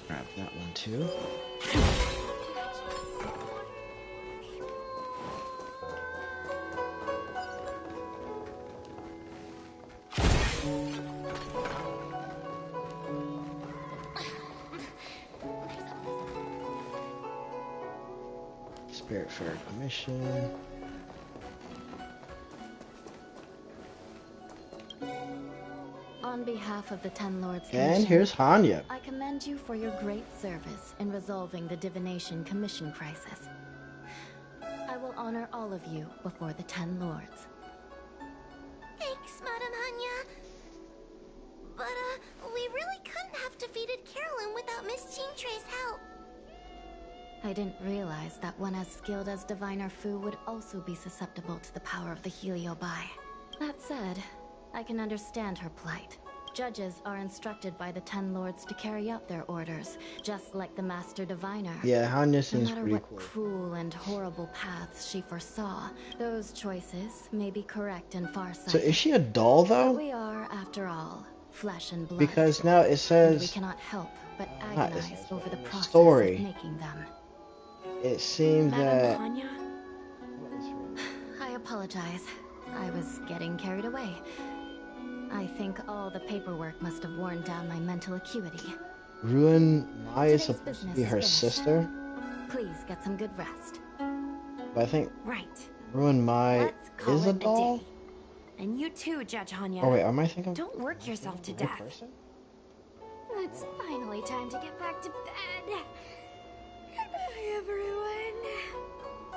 Grab that one too. Spirit Fair Commission.
On behalf of the Ten Lords
And
Commission,
here's Hanya.
I commend you for your great service in resolving the Divination Commission crisis. I will honor all of you before the Ten Lords.
Thanks, Madam Hanya. But, we really couldn't have defeated Carolyn without Miss Chingtray's help.
I didn't realize that one as skilled as Diviner Fu would also be susceptible to the power of the Heliobi. That said, I can understand her plight. Judges are instructed by the Ten Lords to carry out their orders, just like the Master Diviner.
Yeah, Hanya
No
seems
matter
pretty
what
cool.
cruel and horrible paths she foresaw, those choices may be correct and far-sighted.
So is she a doll
But
though?
we are, after all, flesh and blood.
Because now it
And we
says
cannot help but
it
agonize
says,
over the
in the
process
story.
of making them.
it seemed that.
Hanya?
What is her-
I apologize. I was getting carried away. I think all the paperwork must have worn down my mental acuity.
Ruin Mai is
Today's
supposed to
business
be
is
her
finished.
sister,
Please get some good rest.
but I think
Right.
Ruin Mai
Let's call
is
it
a doll.
day. And you too, Judge Hanya.
Oh wait, am I thinking?
Don't work yourself to
of the
death.
person?
It's finally time to get back to bed. Goodbye, everyone.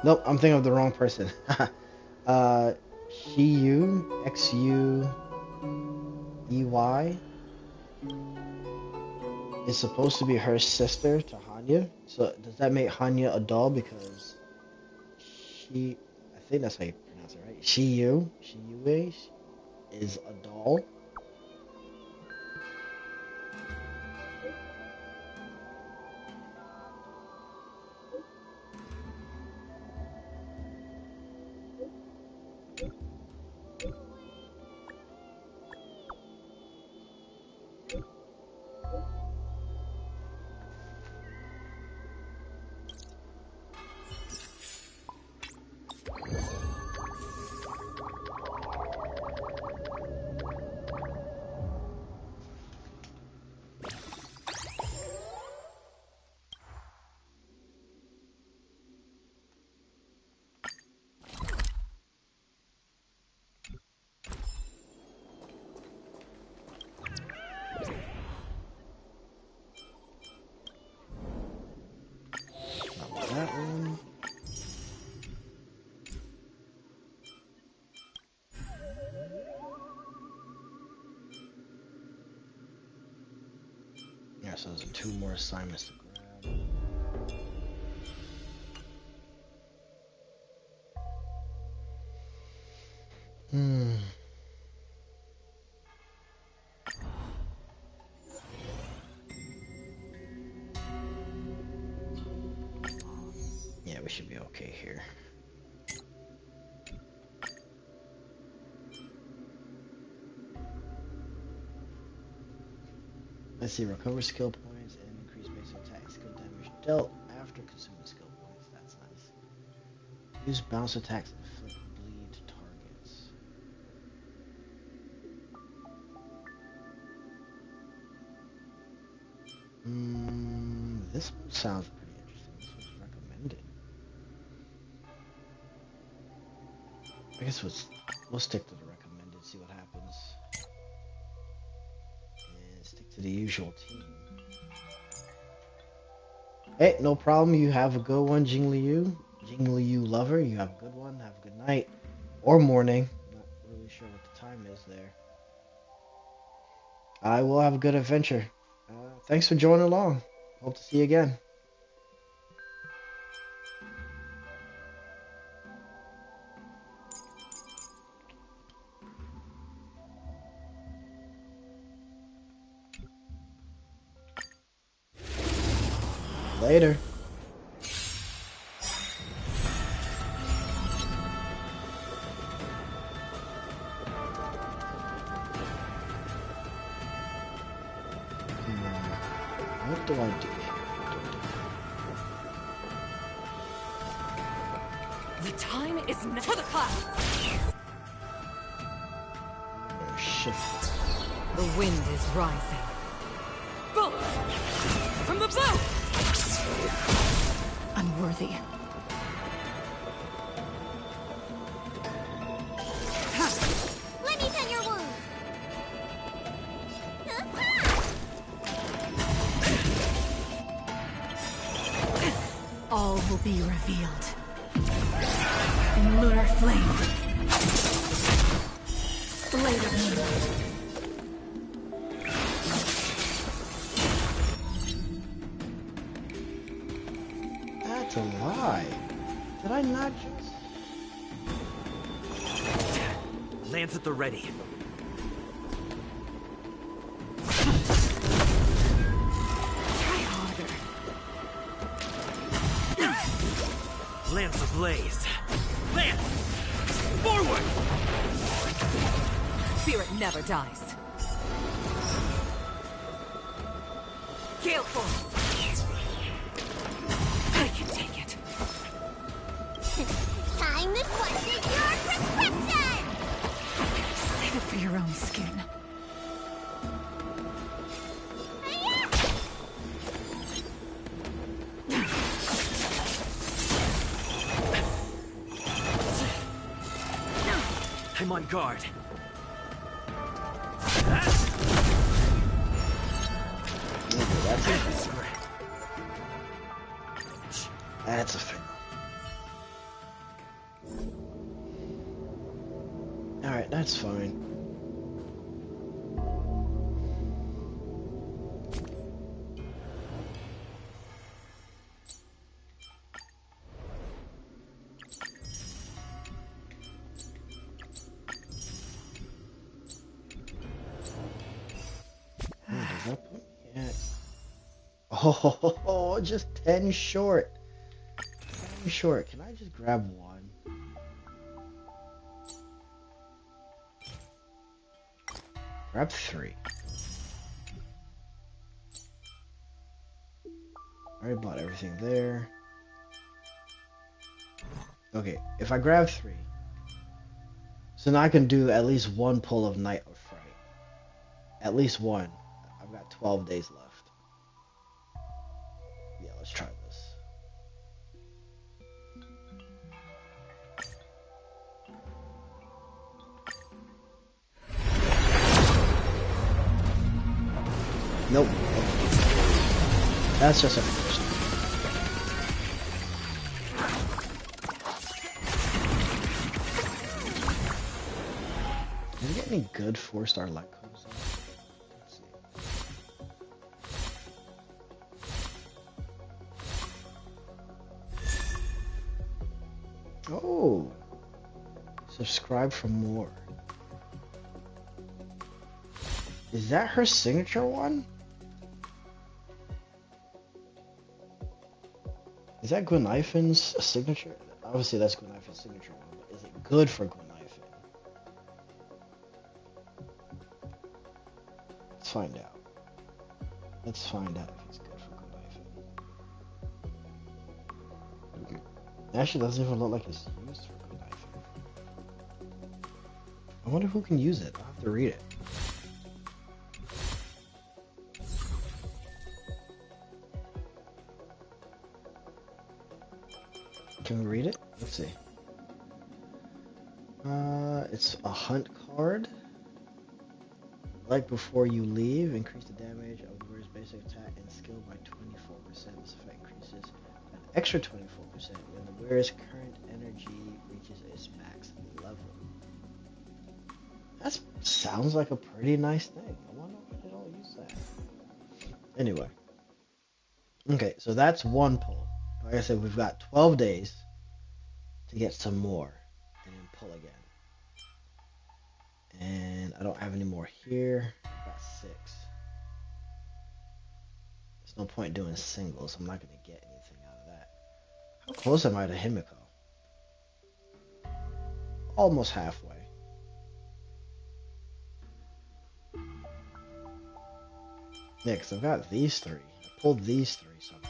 Nope, I'm thinking of the wrong person. Xiyu, Xu-E-Y, is supposed to be her sister to Hanya. So does that make Hanya a doll because I think that's how you pronounce it, right? Xiyu is a doll. That one. Yeah, so there's 2 more assignments to grab. Yeah, we should be okay here. Let's see, recover skill points and increase basic attack skill damage dealt after consuming skill points. That's nice. Use bounce attacks to inflict bleed to targets. This one sounds pretty interesting. This one's recommended. I guess we'll stick to the recommended, see what happens. And stick to the usual team. Hey, no problem. You have a good one, Jingliu. Jingliu lover, you have a good one. Have a good night. Or morning. Not really sure what the time is there. I will have a good adventure. Thanks for joining along. Hope to see you again. Later. What do I do?
The time is now for the class.
Oh shit.
The wind is rising. Bullets from the bow. Unworthy.
Let me tend your wounds.
All will be revealed in lunar flame. Later moonlight.
That's a lie. Did I not just...
Lance at the ready.
Try harder.
Lance ablaze. Lance! Forward!
Spirit never dies. Gale force. I can take it.
Time to question your prescription!
Save it for your own skin.
I'm on guard.
That's a fail. Alright, that's fine. Does that put me at... Oh, just 10 short. 10 short. Can I just grab one? Grab 3. I already bought everything there. Okay, if I grab 3, so now I can do at least one pull of Night of Fright. At least one. I've got 12 days left. Yeah, let's try this. Nope. That's just a first. Did we get any good 4-star light codes? Let's see. Oh, subscribe for more. Is that her signature one? Is that Gwenifen's signature? Obviously that's Gwenifen's signature one, but is it good for Gwenifen? Let's find out. Let's find out if it's good for Gwenifen. Actually, it doesn't even look like it's used for Gwenifen. I wonder who can use it. I'll have to read it. Can we read it? Let's see. It's a hunt card. Like before you leave, increase the damage of the wearer's basic attack and skill by 24%. This effect increases an extra 24% when the wearer's current energy reaches its max level. That sounds like a pretty nice thing. I wonder why they don't use that. Anyway, Okay, so that's one pull. Like I said, we've got 12 days to get some more and then pull again. And I don't have any more here. I've got 6. There's no point doing singles. I'm not going to get anything out of that. How close am I to Himiko? Almost halfway. Yeah, because I've got these 3. I pulled these 3 somehow.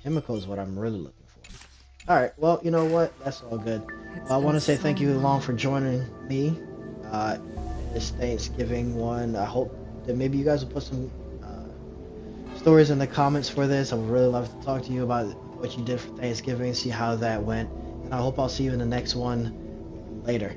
Himiko is what I'm really looking for. Alright, well, you know what? That's all good. I want to say thank you, Long, for joining me in this Thanksgiving one. I hope that maybe you guys will put some stories in the comments for this. I would really love to talk to you about what you did for Thanksgiving, see how that went. And I hope I'll see you in the next one later.